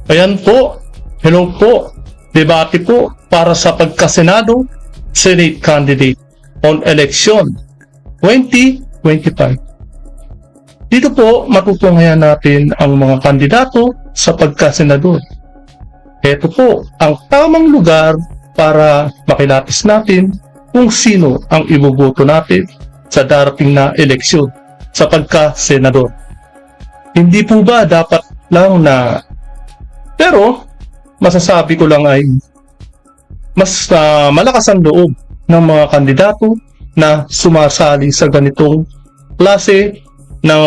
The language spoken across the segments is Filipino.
Ayan po, hello po, debate po para sa pagkasenado, Senate candidate on election 2025. Dito po matutunghayan natin ang mga kandidato sa pagkasenador. Ito po ang tamang lugar para makilapis natin kung sino ang iboboto natin sa darating na eleksyon sa pagkasenador. Hindi po ba dapat lang na, pero masasabi ko lang ay mas malakas ang loob ng mga kandidato na sumasali sa ganitong klase ng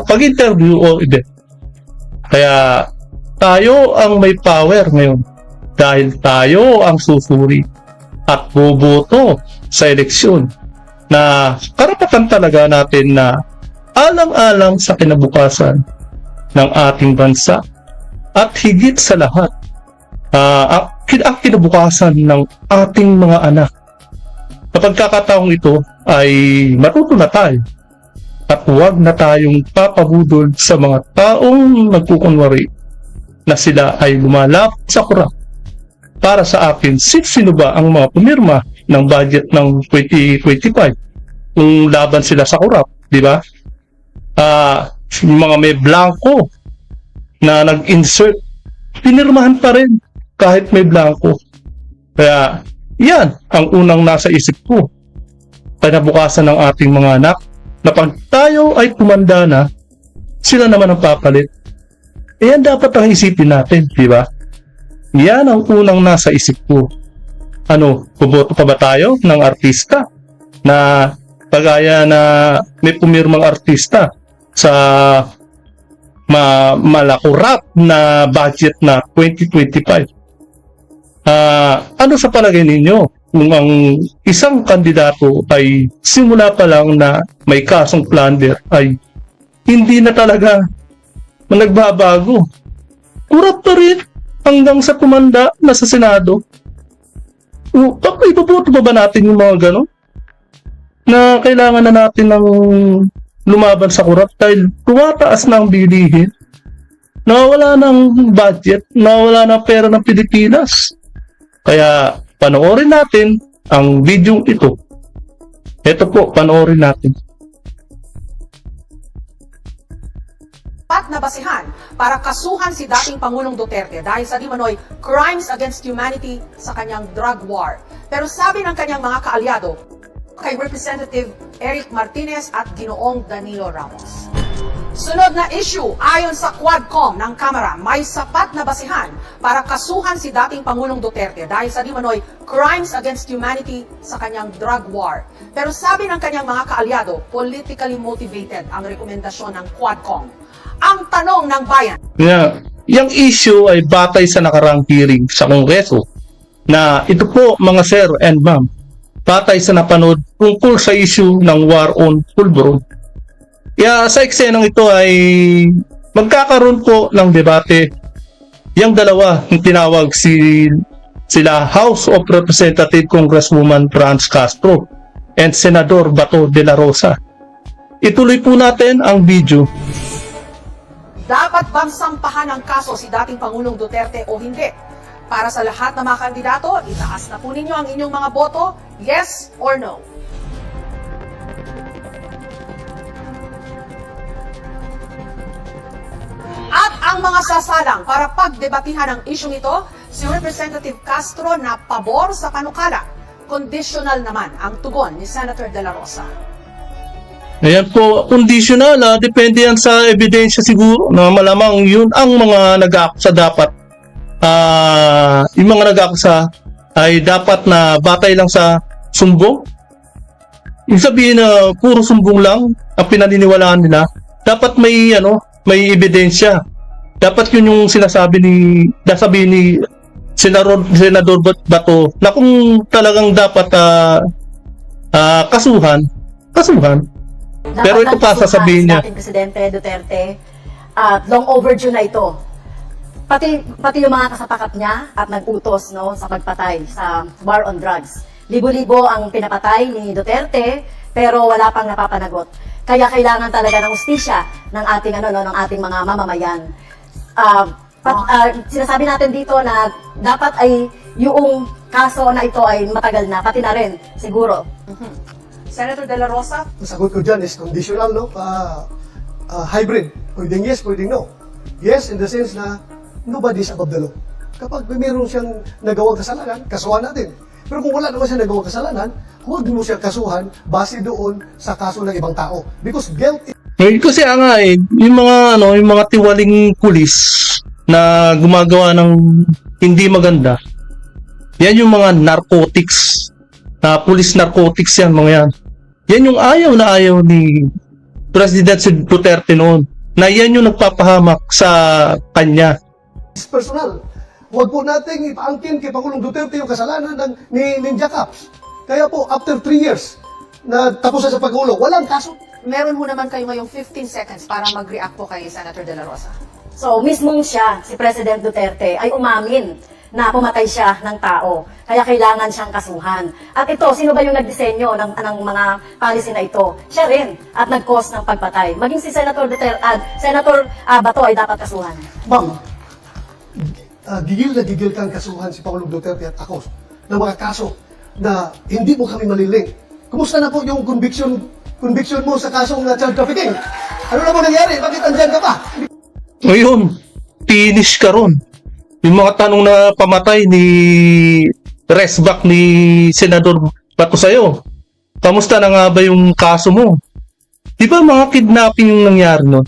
pag-interview o event. Kaya tayo ang may power ngayon dahil tayo ang susuri at boboto sa eleksyon na karapatan talaga natin na alang-alang sa kinabukasan ng ating bansa at higit sa lahat ang kinabukasan ng ating mga anak. Sa pagkakataong ito ay matuto na tayo at huwag na tayong papabudol sa mga taong nagkukunwari na sila ay lumalapit sa kurap. Para sa akin, sino ba ang mga pumirma ng budget ng 2025 kung laban sila sa kurap, di ba? Yung mga may blanco na nag-insert, pinirmahan pa rin kahit may blanco. Kaya yan ang unang nasa isip ko. Kinabukasan ng ating mga anak na pag tayo ay tumanda na, sila naman ang papalit. Yan dapat ang isipin natin, di ba? Yan ang unang nasa isip ko. Boboto pa ba tayo ng artista na pagaya na may pumirmang artista sa malakurap na budget na 2025? Ano sa palagay ninyo kung ang isang kandidato ay simula pa lang na may kasong plunder ay hindi na talaga nagbabago? Kurap pa rin hanggang sa tumanda na sa Senado. Ipaboto ba natin yung mga gano'n? Na kailangan na natin ng lumaban sa kurap dahil tumataas na ang bilihin. Nawawala ng budget, nawawala ng pera ng Pilipinas. Kaya panoorin natin ang video ito. Ito po, panoorin natin. Pat na basihan para kasuhan si dating Pangulong Duterte dahil sa di manoy crimes against humanity sa kanyang drug war. Pero sabi ng kanyang mga kaalyado, kay Representative Eric Martinez at Ginoong Danilo Ramos. Sunod na issue, ayon sa Quadcom ng Kamara, may sapat na basihan para kasuhan si dating Pangulong Duterte dahil sa di manoy crimes against humanity sa kanyang drug war. Pero sabi ng kanyang mga kaalyado, politically motivated ang rekomendasyon ng Quadcom. Ang tanong ng bayan. Yung issue ay batay sa nakarang hearing sa Kongreso na ito po mga sir and ma'am, batay sa napanood tungkol sa issue ng war on pulburon. Sa eksenong ito ay magkakaroon po ng debate yung dalawa yung tinawag sila House of Representative Congresswoman Franz Castro and Senador Bato de la Rosa. Ituloy po natin ang video. Dapat bang sampahan ng kaso si dating Pangulong Duterte o hindi? Para sa lahat ng mga kandidato, itaas na po ninyo ang inyong mga boto, yes or no. At ang mga sasalang para pagdebatihan ang isyong ito, si Representative Castro na pabor sa panukala. Conditional naman ang tugon ni Senator De La Rosa. Ayan po, conditional, depende yan sa ebidensya siguro na malamang yun ang mga nag-aakusa dapat. Yung mga nag-aakusa ay dapat na batay lang sa sumbong. Ibig sabihin na puro sumbong lang ang pinaniniwalaan nila. Dapat may ebidensya. Dapat yun yung sinasabi ni Senador Bato na kung talagang dapat kasuhan. Pero ito pa sasabihin niya. Dating Presidente Duterte, long overdue na ito. Pati yung mga kasapakat niya at nag-utos sa pagpatay sa war on drugs. Libo-libo ang pinapatay ni Duterte pero wala pang napapanagot. Kaya kailangan talaga ng hustisya ng ating ng ating mga mamamayan. Sinasabi natin dito na dapat ay yung kaso na ito ay matagal na, pati na rin, siguro. Senator De La Rosa? Ang sagot ko dyan is conditional, no? Hybrid. Pwedeng yes, pwedeng no. Yes, in the sense na nobody is above the law. Kapag may meron siyang nagawang kasalanan, kasuhan natin. Pero kung wala naman siya nagawang kasalanan, huwag mo siya kasuhan base doon sa kaso ng ibang tao. Because guilt Kasi nga yung mga tiwaling pulis na gumagawa ng hindi maganda, yan yung mga narcotics. Police narcotics yan, mga yan. Yan yung ayaw na ayaw ni President Duterte noon. Na yan yung nagpapahamak sa kanya. is personal. Huwag po nating ipaangkin kay Pangulong Duterte yung kasalanan ni Ninja Caps. Kaya po, after 3 years na tapos na sa pagulong, walang kaso. Meron ho naman kayo ngayong 15 seconds para mag-react po kay Senator De La Rosa. So, mismong siya, si President Duterte, ay umamin na pumatay siya ng tao. Kaya kailangan siyang kasuhan. At ito, sino ba yung nagdisenyo ng mga policy na ito? Siya rin. At nag-cause ng pagpatay. Maging si Senator Duterte at Senator Bato ay dapat kasuhan. Ma'am, gigil na gigil kang kasuhan si Pangulong Duterte at ako ng mga kaso na hindi mo kami maliling. Kumusta na po yung conviction mo sa kasong child trafficking? Ano na po nangyari? Bakit andyan ka pa? Ngayon, finish ka ron. Yung mga tanong na pamatay ni Resback ni Senador Bato sa'yo. Kamusta na nga ba yung kaso mo? Di ba mga kidnapping yung nangyari nun?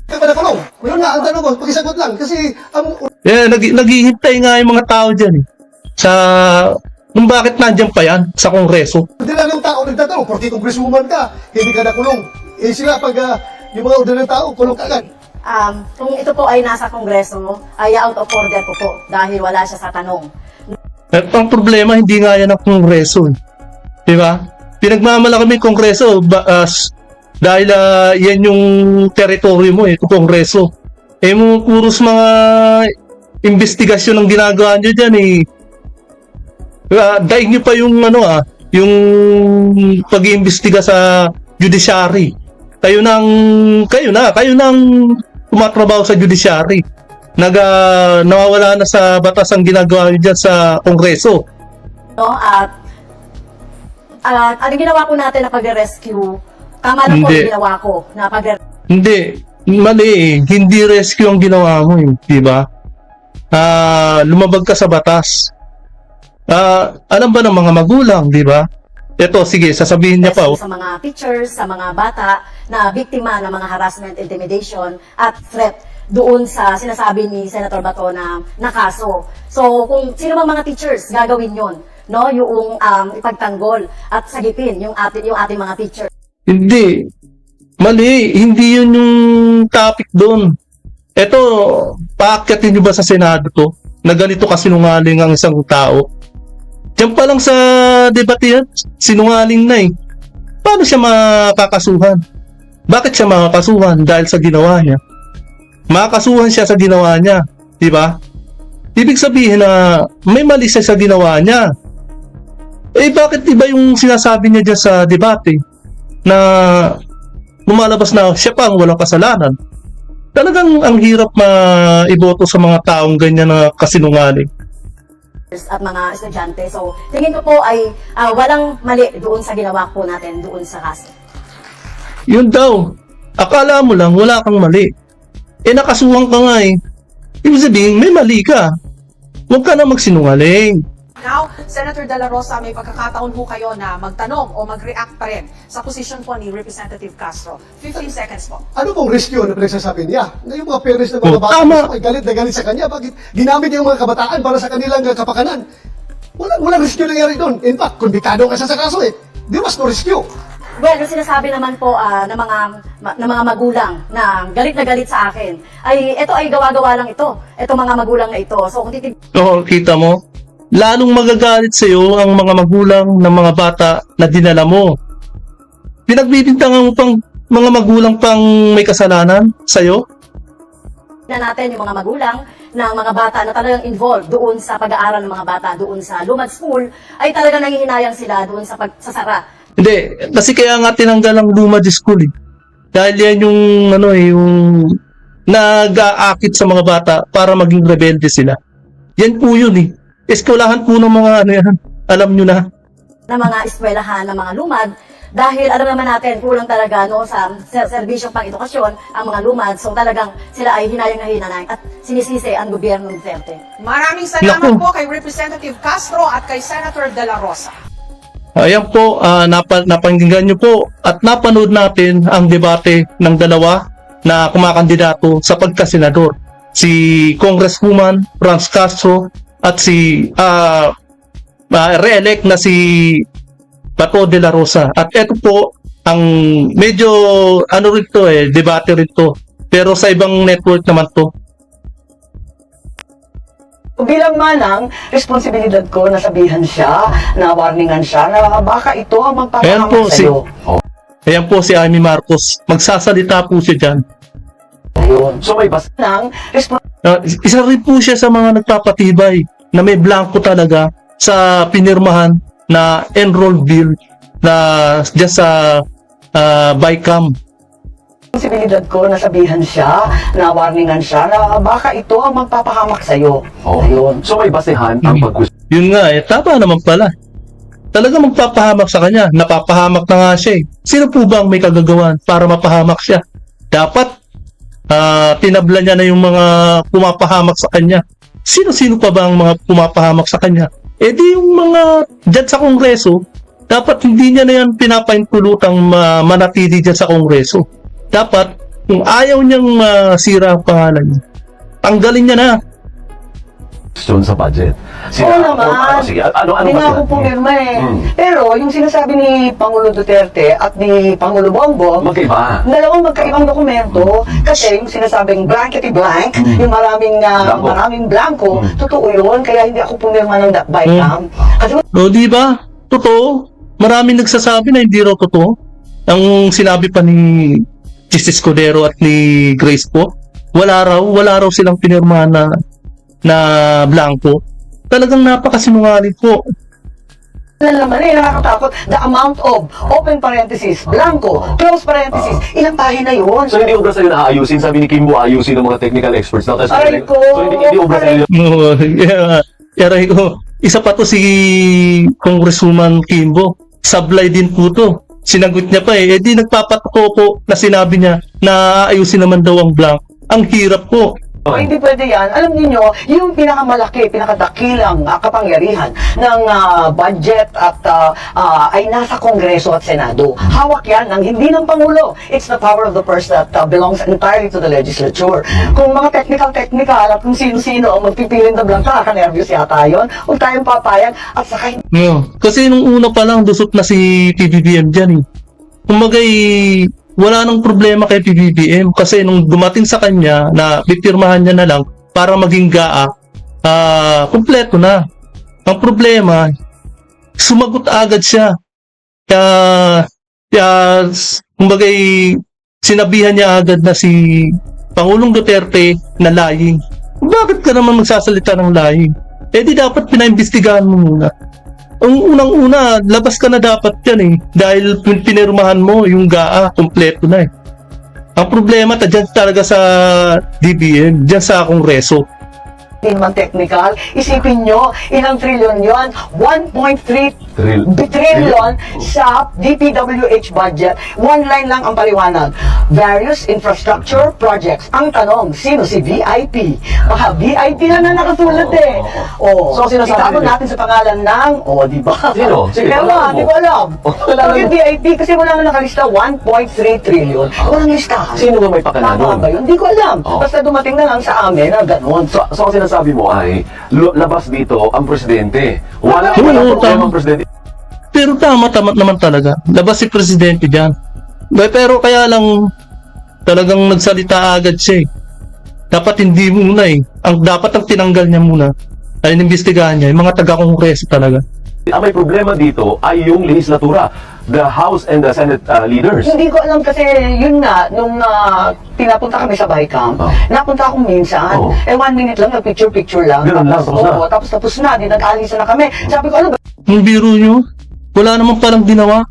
Kaya pa nakulong. Yun nga, ang tanong ko, pakisagot lang. Kasi ang Naghihintay nga yung mga tao dyan kung bakit nandyan pa yan sa Kongreso. ordinaryong tao nagtatanong, porque congresswoman ka, hindi ka nakulong. Eh sila pag yung mga ordinaryong tao, kulong ka agad. Kung ito po ay nasa Kongreso, ay out of order po dahil wala siya sa tanong. At ang problema, hindi nga yan ang Kongreso. Di ba? Pinagmamalaki mo yung Kongreso dahil yan yung teritoryo mo, Kongreso. Puros mga investigasyon ang ginagawa nyo dyan daig nyo pa yung yung pag-iimbestiga sa judiciary. Kayo nang tumatrabaho sa judiciary. Nawawala na sa batas ang ginagawa nyo dyan sa Kongreso. No? At ano ginawa ko natin na pag-rescue? Tama na po Hindi. ang ginawa ko na Hindi, mali Hindi rescue ang ginawa mo, di ba? Lumabag ka sa batas. Alam ba ng mga magulang, di ba? Ito, sige, sasabihin niya pa. sa mga teachers, sa mga bata na biktima ng mga harassment, intimidation at threat doon sa sinasabi ni Senator Bato na kaso. So, kung sino mang mga teachers gagawin yon, no, yung ipagtanggol at sagipin yung ating mga teachers. Hindi. Mali. Hindi yun yung topic doon. Ito, paakyatin niyo ba sa Senado to? Na ganito kasinungaling ang isang tao? Diyan pa lang sa debate yan, sinungaling na Paano siya makakasuhan? Bakit siya makakasuhan? Dahil sa ginawa niya. Makakasuhan siya sa ginawa niya. Di ba? Ibig sabihin na may mali siya sa ginawa niya. Bakit iba yung sinasabi niya dyan sa debate? Na lumalabas na siya pa ang walang kasalanan. Talagang ang hirap maiboto sa mga taong ganyan na kasinungaling. At mga estudyante. So, tingin ko po ay walang mali doon sa ginawa po natin doon sa kaso. Yun daw. Akala mo lang wala kang mali. Nakasuhan ka nga Ibig sabihin, may mali ka. Huwag ka na magsinungaling. Now, Senator De La Rosa, may pagkakataon ho kayo na magtanong o mag-react pa rin sa posisyon po ni Representative Castro. 15 seconds po. Ano pong rescue na pinagsasabi niya? Na yung mga parents ng mga bata tama. ay galit na galit sa kanya. Bakit ginamit niya yung mga kabataan para sa kanilang kapakanan? Walang rescue nangyari doon. In fact, konbikado ka sa kaso There was no rescue. Well, yung sinasabi naman po ng mga magulang na galit sa akin, ay ito ay gawa-gawa lang ito. Ito mga magulang na ito. So, kung Oo, kita mo? Lalong magagalit sa iyo ang mga magulang ng mga bata na dinala mo. Pinagbibintangan mo pang mga magulang pang may kasalanan sa iyo? na natin yung mga magulang ng mga bata na talagang involved doon sa pag-aaral ng mga bata doon sa Lumad School, ay talagang nanghihinayang sila doon sa pagsasara. Hindi, kasi kaya nga tinanggal ang Lumad School Dahil yan yung nag-aakit sa mga bata para maging rebelde sila. Yan po yun eh. Eskwelahan po ng mga ano yan. Alam nyo na. ng mga eskwelahan, ng mga lumad, dahil alam naman natin, kulang talaga no, sa serbisyong pang-edukasyon ang mga lumad. So talagang sila ay hinayang na hinanay at sinisisi ang gobyerno ng Duterte. Maraming salamat Naku. po kay Representative Castro at kay Senator De La Rosa. Ayan po, napakinggan nyo po at napanood natin ang debate ng dalawa na kumakandidato sa pagkasenador. Si Congresswoman Franz Castro at si re-elect na si Bato de la Rosa. At ito po, ang medyo rito debate rito. Pero sa ibang network naman to. Bilang manang, responsibilidad ko na sabihan siya, na warningan siya, na baka ito ang Ayan po magpapahamak si, sa'yo. ayan po si Amy Marcos. Magsasalita po siya dyan. Ayun. So may basta ng Isa rin po siya sa mga nagpapatibay na may blanco talaga sa pinirmahan na enroll bill na dyan sa BICAM. responsibilidad ko na sabihan siya, na warningan siya, na baka ito ang magpapahamak sa'yo. Ayun. So may basehan ang pag Yun nga tama naman pala. Talaga magpapahamak sa kanya. Napapahamak na nga siya eh. Sino po ba ang may kagagawan para mapahamak siya? Dapat tinabla niya na yung mga pumapahamak sa kanya. Sino-sino pa ba ang mga pumapahamak sa kanya? Eh di yung mga dyan sa Kongreso, dapat hindi niya na yan pinapaintulutang manatili dyan sa Kongreso. Dapat, kung ayaw niyang masira ang pangalan niya, tanggalin niya na. question sa budget. Oo naman. Sige, ano Hindi nga ako basehan? pumirma eh. Hmm. Pero yung sinasabi ni Pangulo Duterte at ni Pangulo Bongbong, Magkaiba. dalawang magkaibang dokumento kasi yung sinasabing blankety blank, yung maraming Blanco. maraming blanco, totoo yun, kaya hindi ako pumirma ng BICAM. Kasi O di ba? Totoo. Maraming nagsasabi na hindi raw totoo. Ang sinabi pa ni Justice Cordero at ni Grace po, wala raw silang pinirmahan na blanco. Talagang napakasinungaling po. ano naman eh, nakakatakot, the amount of, open parenthesis, blanco, close parenthesis, ilang pahina yun? So hindi obra sa'yo na aayusin, sabi ni Kimbo, ayusin ng mga technical experts na. Aray ko! So hindi obra sa'yo. No, yaray ko. Isa pa to si Congresswoman Kimbo. Sablay din po to. Sinagot niya pa eh. Eh di nagpapatoko po na sinabi niya na ayusin naman daw ang blank. Ang hirap po. Hindi pwede yan. Alam niyo yung pinakamalaki, pinakadakilang kapangyarihan ng budget at ay nasa Kongreso at Senado. Hawak yan ng hindi ng Pangulo. It's the power of the purse that belongs entirely to the legislature. Kung mga technical at kung sino-sino ang magpipiling na blanca, kaka-nervous yata yun. Huwag tayong papayag at saka No. Kasi nung una pa lang dusot na si PBBM dyan eh. Kumagay wala nang problema kay PBBM kasi nung dumating sa kanya na pipirmahan niya na lang para maging GAA, kumpleto na. Ang problema, sumagot agad siya. Kumbagay, sinabihan niya agad na si Pangulong Duterte na lying. Bakit ka naman magsasalita ng lying? Eh di dapat pinaimbestigahan mo muna. Ang unang-una, labas ka na dapat yan eh. Dahil pinirmahan mo yung GAA, kompleto na eh. Ang problema, dyan talaga sa DBM, dyan sa Kongreso. hindi naman technical, isipin nyo, ilang trilyon yon, 1.3 trillion sa DPWH budget. One line lang ang paliwanag. Various infrastructure projects. Ang tanong, sino si VIP? Mga VIP na nakasulat eh. Oh, So, sinasabi itago nila- natin sa pangalan ng, di ba? Sino? Sige, Pero pangalan mo. hindi ko alam. Wala Bakit naman. VIP? Kasi wala na nakalista 1.3 trillion. Walang listahan. Sino ba may pakana Tama nun? ba yun? Hindi ko alam. Oh. Basta dumating na lang sa amin na gano'n. So ang sinasabi mo ay labas dito ang presidente. Wala Oo, problema tama. ang presidente. Pero tama naman talaga. Labas si Presidente dyan. Pero kaya lang, talagang nagsalita agad siya eh. Dapat hindi muna eh. Dapat ang tinanggal niya muna ay inimbestigahan niya yung mga taga-kongreso talaga. Ang may problema dito ay yung legislatura, the House and the Senate leaders. Hindi ko alam kasi yun nga, nung pinapunta kami sa BICAM, Oh. napunta akong minsan, Oh. 1 minute lang, nag-picture-picture lang. Ganun lang, tapos na. Oo, tapos na, di nag-alisa na kami. Sabi ko, ano ba? Yung biro nyo, wala naman palang ginawa.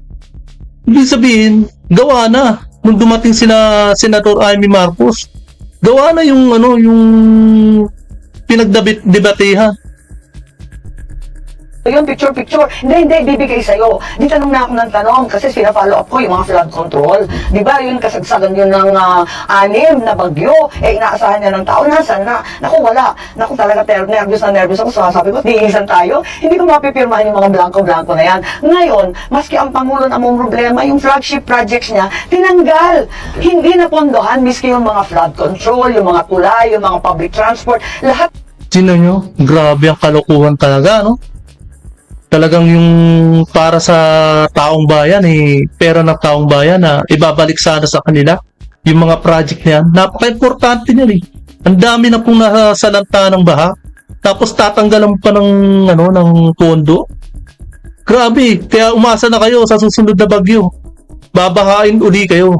Ibig sabihin, gawa na. Nung dumating sila Senator Amy Marcos, Gawa na yung yung pinagdebatehan. Yung picture. Hindi, bibigay sa'yo. Di tanong na ako ng tanong kasi sina-follow up ko yung mga flood control. Di ba, yun kasagsagan yun ng 6 na bagyo. Inaasahan niya ng tao. Nasaan na? Naku, wala. Naku, talaga nervous ako. So, sabi ko, diisan tayo. Hindi ko mapipirmahan yung mga blanco-blanco na yan. Ngayon, maski ang Pangulo na mong problema, yung flagship projects niya, tinanggal. Hindi napondohan, miski yung mga flood control, yung mga tulay, yung mga public transport, lahat. Sino nyo? Grabe ang kalokohan talaga, no? Talagang yung para sa taong bayan, pera ng taong bayan na ibabalik sana sa kanila. Yung mga project na yan, napaka-importante niyan Ang dami na pong nasalanta ng baha. Tapos tatanggalan pa ng pondo. Grabe, kaya umasa na kayo sa susunod na bagyo. Babahain uli kayo.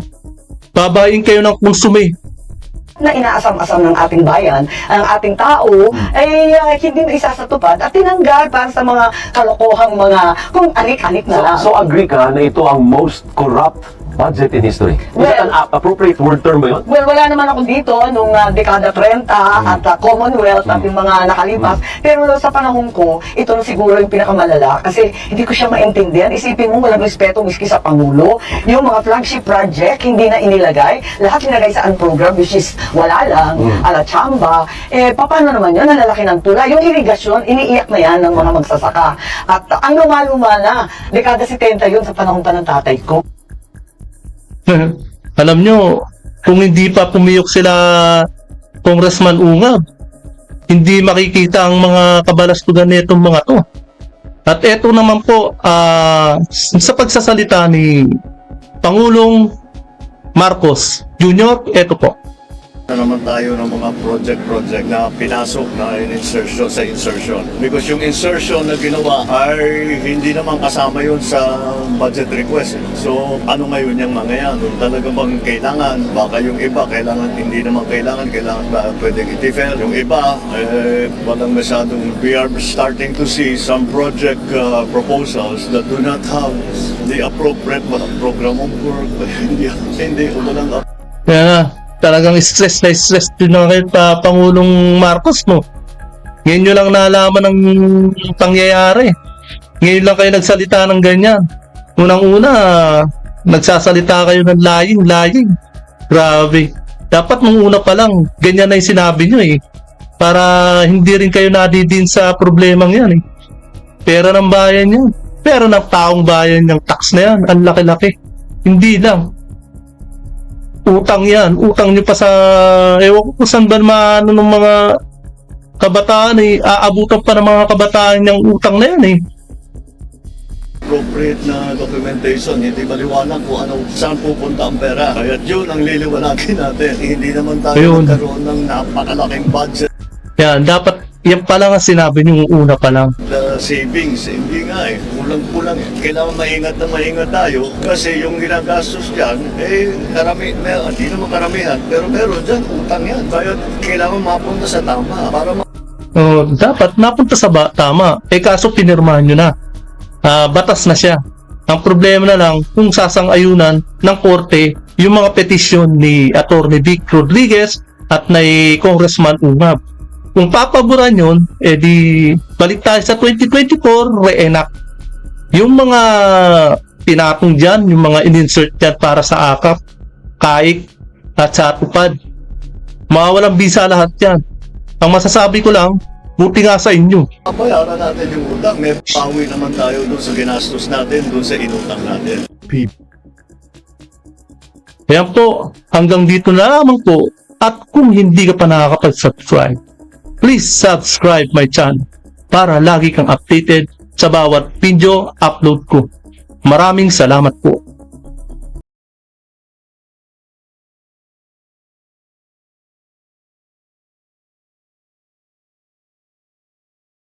Babahain kayo ng konsume. Na inaasam-asam ng ating bayan, ang ating tao, ay hindi na isasatupad at tinanggal para sa mga kalokohang mga kung anik-anik na lang. So agree ka na ito ang most corrupt budget in history? Is that an appropriate word term ba yun? Well, wala naman ako dito nung dekada 30 at Commonwealth at yung mga nakalipas. Pero sa panahon ko, ito na siguro yung pinakamalala kasi hindi ko siya maintindihan. Isipin mo, walang respeto miski sa Pangulo. Yung mga flagship project, hindi na inilagay. Lahat inilagay sa program which is wala lang, ala chamba. Paano naman yun? Nalalaki ng tulay. Yung irigasyon, iniiyak na yan ng mga magsasaka. At ang luma-luma na, dekada 70 yun sa panahon pa ng tatay ko. Alam nyo, kung hindi pa pumiyok sila Congressman Ungab, hindi makikita ang mga kabalastugan nitong mga to. At eto naman po, sa pagsasalita ni Pangulong Marcos Jr., eto po. Na naman tayo ng mga project na pinasok na insertion sa insertion. Because yung insertion na ginawa ay hindi naman kasama yun sa budget request. So ano ngayon yung mga yan? Kung talaga bang kailangan, baka yung iba kailangan, hindi naman kailangan ba pwedeng i-defer. Yung iba, walang masyadong, we are starting to see some project proposals that do not have the appropriate program of work. hindi, walang Kaya na, talagang stress din na kayo pa Pangulong Marcos mo. Ngayon nyo lang nalaman ng pangyayari. Ngayon lang kayo nagsalita ng ganyan. Unang-una, nagsasalita kayo ng lying. Grabe. Dapat nung una pa lang, ganyan na yung sinabi nyo Para hindi rin kayo nadidin sa problemang yan Pera ng bayan yan. Pera ng taong bayan yung tax na yan. Ang laki-laki. Hindi lang. Utang yan. Utang nyo pa sa ewan ko kung saan ba ng mga kabataan aabutan pa ng mga kabataan yung utang na yan appropriate na documentation, hindi maliwanag kung saan pupunta ang pera. Kaya yun ang liliwanagin natin. Hindi naman tayo magkaroon ng napakalaking budget. Yan, dapat yan pa lang ang sinabi nyo una pa lang. Savings, hindi nga kulang-kulang Kailangan maingat tayo kasi yung ginagastos dyan, hindi naman karamihan, pero meron dyan, utang yan. Kaya kailangan mapunta sa tama para dapat napunta sa tama. Kaso pinirmahan nyo na. Batas na siya. Ang problema na lang kung sasang-ayunan ng korte yung mga petisyon ni Atty. Vic Rodriguez at ni Congressman Ungab. Kung papaboran yun, di balik tayo sa 2024, re-enact. Yung mga pinatong dyan, yung mga in-insert dyan para sa AKAP, KAIC, at sa tupad, mawawalang bisa lahat yan. Ang masasabi ko lang, buti nga sa inyo. bayaran natin yung utang. May pawi naman tayo doon sa ginastos natin, doon sa inutang natin. Ayan po, hanggang dito na lamang po. At kung hindi ka pa nakakapag-subscribe, please subscribe my channel para lagi kang updated sa bawat video upload ko. Maraming salamat po.